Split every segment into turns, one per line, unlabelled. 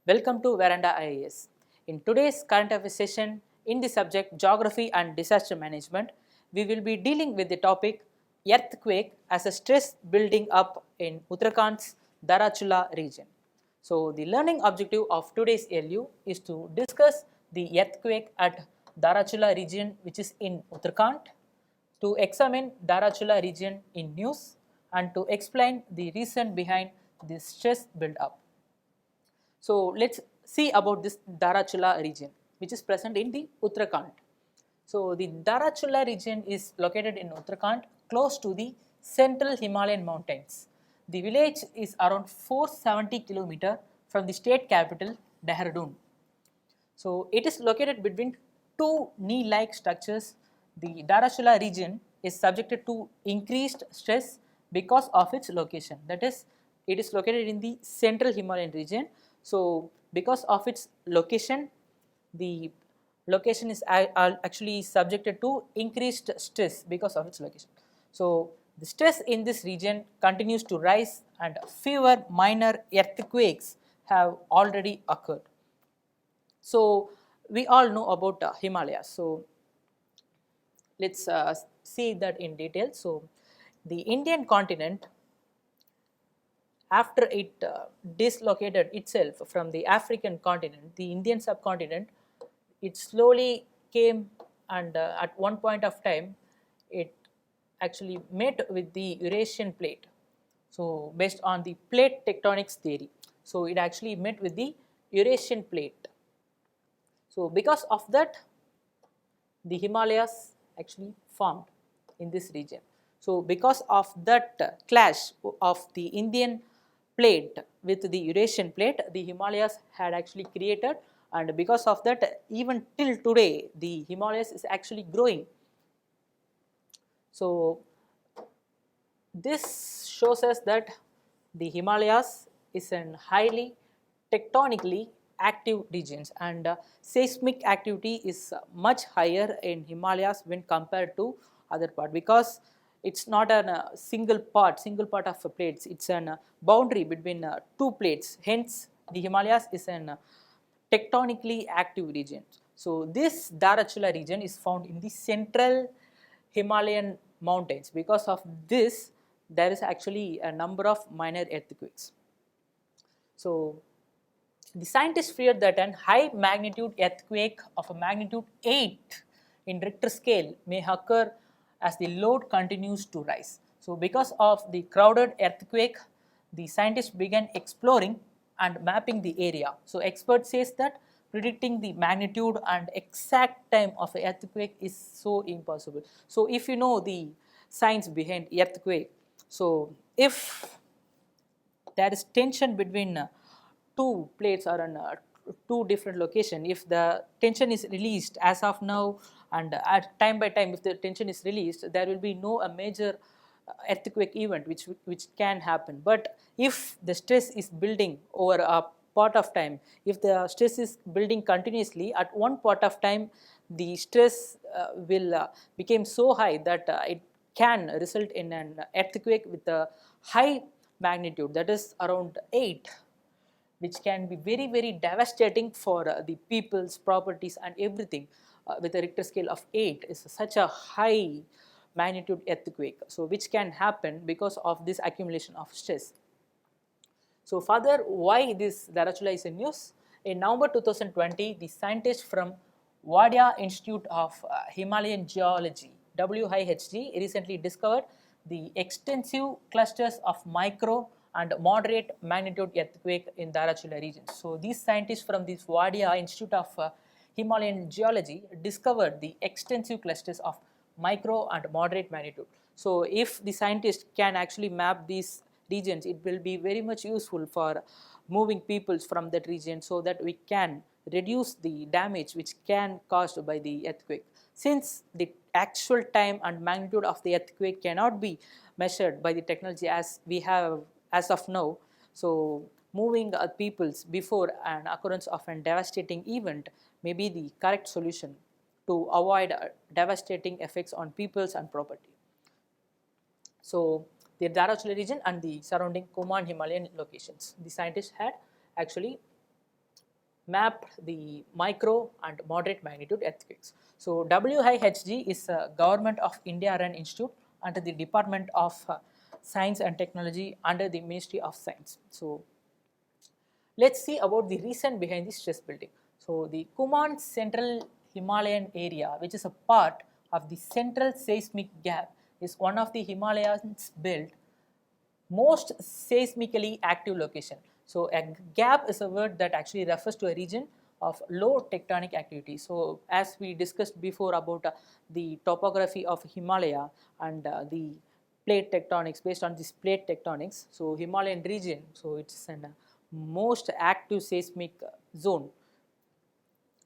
Welcome to Veranda IAS. In today's current affairs session, in the subject Geography and Disaster Management, we will be dealing with the topic Earthquake as a stress building up in Uttarakhand's Dharchula region. So, the learning objective of today's LU is to discuss the earthquake at Dharchula region, which is in Uttarakhand, to examine Dharchula region in news, and to explain the reason behind this stress build up. So, let us see about this Dharchula region, which is present in the Uttarakhand. So, the Dharchula region is located in Uttarakhand close to the central Himalayan mountains. The village is around 470 km from the state capital Dehradun. So, it is located between two knee-like structures. The Dharchula region is subjected to increased stress because of its location. That is, it is located in the central Himalayan region. So, because of its location, the location is actually subjected to increased stress because of its location. So, the stress in this region continues to rise and fewer minor earthquakes have already occurred. So, we all know about Himalayas. So, let us see that in detail. So, the Indian continent, after it dislocated itself from the African continent, the Indian subcontinent, it slowly came and at one point of time, it actually met with the Eurasian plate. So, based on the plate tectonics theory. So, it actually met with the Eurasian plate. So, because of that, the Himalayas actually formed in this region. So, because of that clash of the Indian plate with the Eurasian plate, the Himalayas had actually created, and because of that, even till today, the Himalayas is actually growing. So, this shows us that the Himalayas is an highly tectonically active regions, and seismic activity is much higher in Himalayas when compared to other part, because it's not a single part of plates, it's a boundary between two plates. Hence, the Himalayas is an tectonically active region. So, this Dharchula region is found in the central Himalayan mountains. Because of this, there is actually a number of minor earthquakes. So, the scientists feared that a high magnitude earthquake of a magnitude 8 in Richter scale may occur as the load continues to rise. So, because of the crowded earthquake, the scientists began exploring and mapping the area. So, experts says that predicting the magnitude and exact time of an earthquake is so impossible. So, if you know the science behind earthquake, so if there is tension between two plates or in two different locations, if the tension is released as of now and at time by time, if the tension is released, there will be no a major earthquake event which can happen. But if the stress is building over a part of time, if the stress is building continuously, at one part of time the stress will become so high that it can result in an earthquake with a high magnitude, that is around 8, which can be very, very devastating for the people's properties and everything. With a Richter scale of 8 is such a high magnitude earthquake, so which can happen because of this accumulation of stress. So, further, why this Dharchula is in news? In November 2020, the scientists from Wadia Institute of Himalayan Geology, WIHG, recently discovered the extensive clusters of micro and moderate magnitude earthquake in Dharchula region. So, these scientists from this Wadia Institute of Himalayan Geology discovered the extensive clusters of micro and moderate magnitude. So, if the scientists can actually map these regions, it will be very much useful for moving peoples from that region, so that we can reduce the damage which can caused by the earthquake. Since the actual time and magnitude of the earthquake cannot be measured by the technology as we have as of now, so moving peoples before an occurrence of a devastating event may be the correct solution to avoid devastating effects on peoples and property. So, the Dharchula region and the surrounding Kuman Himalayan locations, the scientists had actually map the micro and moderate magnitude earthquakes. So WIHG is a Government of India run institute under the Department of Science and Technology under the Ministry of Science. So let's see about the reason behind the stress building. So the Kuman Central Himalayan area, which is a part of the central seismic gap, is one of the Himalayas belt most seismically active location. So a gap is a word that actually refers to a region of low tectonic activity. So as we discussed before about the topography of Himalaya and the plate tectonics, based on this plate tectonics, so Himalayan region, so it's an most active seismic zone.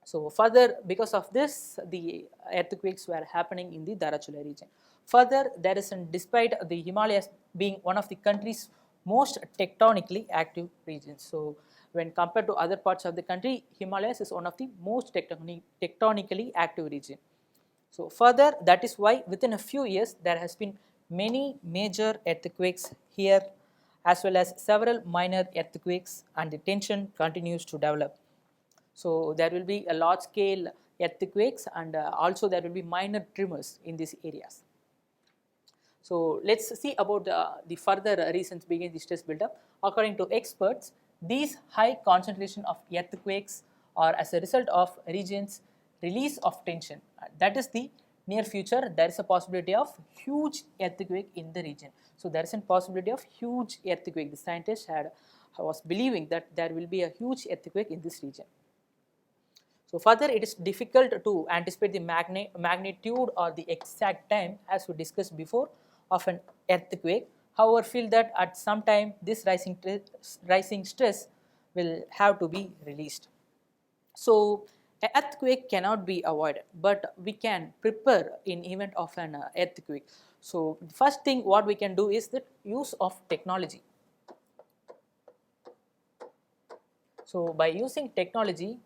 So further, because of this, the earthquakes were happening in the Dharchula region. Further, there is, despite the Himalayas being one of the country's most tectonically active regions. So when compared to other parts of the country, Himalayas is one of the most tectonically active region. So further, that is why within a few years there has been many major earthquakes here, as well as several minor earthquakes, and the tension continues to develop. So there will be a large scale earthquakes, and also there will be minor tremors in these areas. So let's see about the further reasons behind the stress buildup. According to experts, these high concentration of earthquakes are as a result of regions release of tension. That is the near future, there is a possibility of huge earthquake in the region. So there is a possibility of huge earthquake. The scientists was believing that there will be a huge earthquake in this region. So further, it is difficult to anticipate the magnitude or the exact time, as we discussed before, of an earthquake. However, feel that at some time this rising stress will have to be released. So an earthquake cannot be avoided, but we can prepare in event of an earthquake. So the first thing what we can do is the use of technology. So by using technology,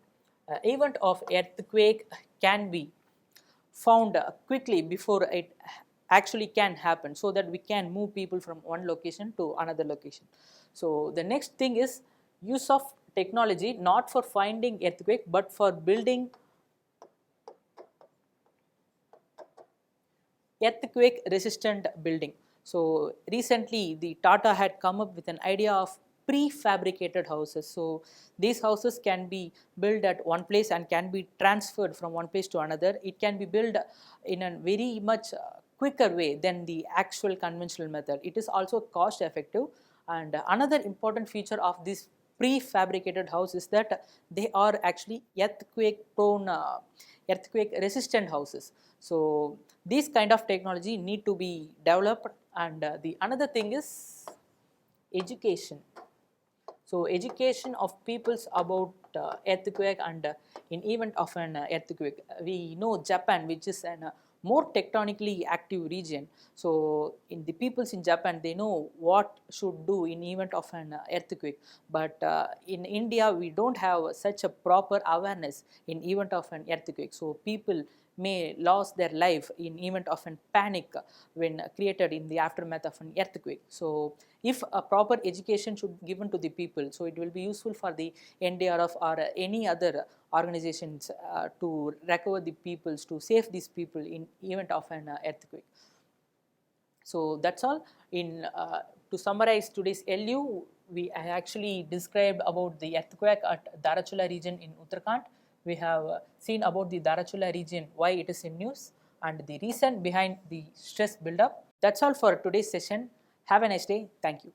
event of earthquake can be found quickly before it actually can happen, so that we can move people from one location to another location. So the next thing is use of technology, not for finding earthquake but for building earthquake resistant building. So recently the Tata had come up with an idea of prefabricated houses. So these houses can be built at one place and can be transferred from one place to another. It can be built in a very much quicker way than the actual conventional method. It is also cost effective, and another important feature of this prefabricated house is that they are actually earthquake prone, earthquake resistant houses. So these kind of technology need to be developed, and the another thing is education. So education of peoples about earthquake, and in event of an earthquake, we know Japan, which is an more tectonically active region. So in the peoples in Japan, they know what should do in event of an earthquake. But in India, we don't have such a proper awareness in event of an earthquake. So people may lose their life in event of an panic when created in the aftermath of an earthquake. So if a proper education should given to the people, so it will be useful for the NDRF or any other organizations to recover the peoples, to save these people in event of an earthquake. So that's all. In to summarize today's LU, we actually described about the earthquake at Dharchula region in Uttarakhand. We have seen about the Dharchula region, why it is in news, and the reason behind the stress buildup. That's all for today's session. Have a nice day. Thank you.